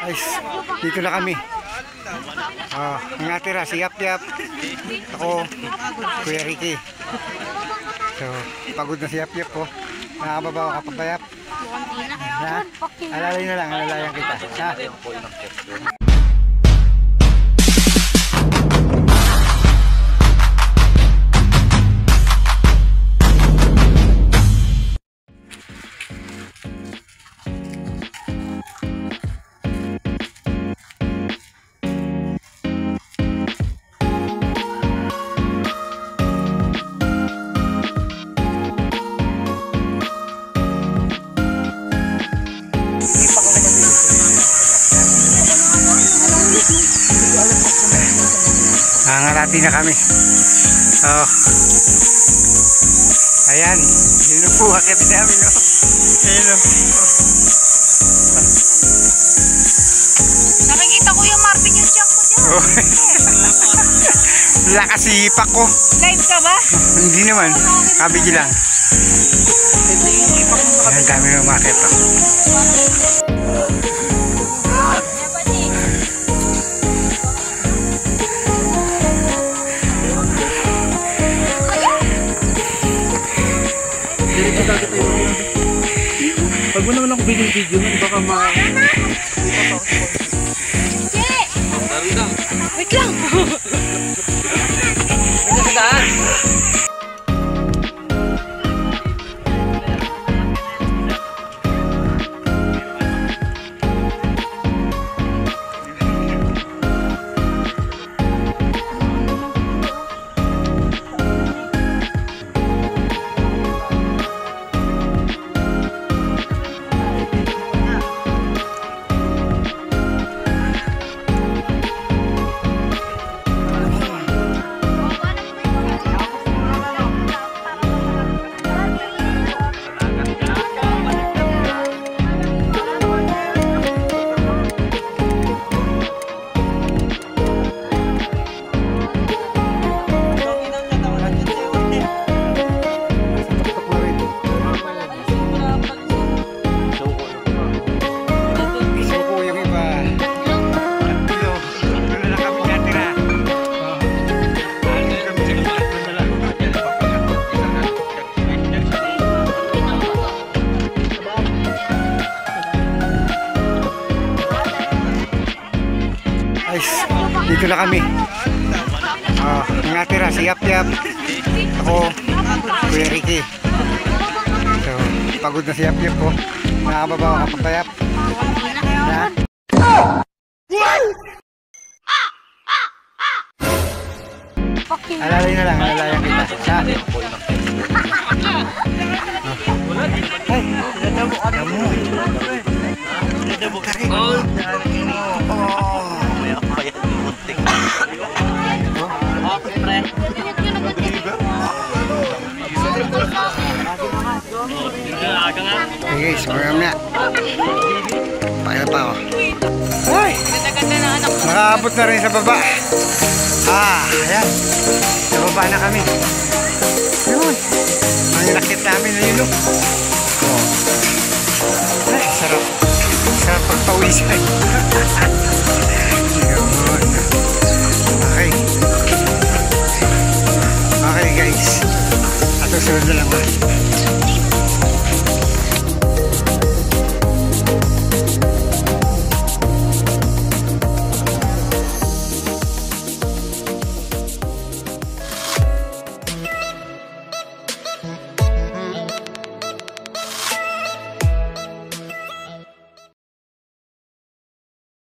Guys, dito na kami. Ang natira si Yap Yap, ako, Kuya Ricky. So, pagod na si Yap Yap po. Nakababa ka pa ba, Yap? Ha? Alalay na lang, alalayan kita. Ha? Nangarati na kami. Ayan, yun po akit namin. Ayan. Nakikita ko yung Marvin yung siyang ko dyan. Lakas ipak ko. Live ka ba? Hindi naman, kabigi lang. Ang dami ng market. Pag mo naman ako video mo, baka Wait lang! Dito na kami. Ang natira si Yap Yap, ako, Kuya Ricky. So, pagod na si Yap Yap po. Nakababa ka pa ba, Yap? Ha? Alalay na lang, alalayan kita. Ha? Ay, dadabo ka mo. Dadabo ka rin. Okay guys, maram na. Pakita pa ako. Ay! Nakaabot na rin sa baba. Ayan. Sa baba na kami. Yun. Ang nakit namin na yun. Ay, sarap. Sarap pagpawisan. Okay. Okay guys. At susunod na lang.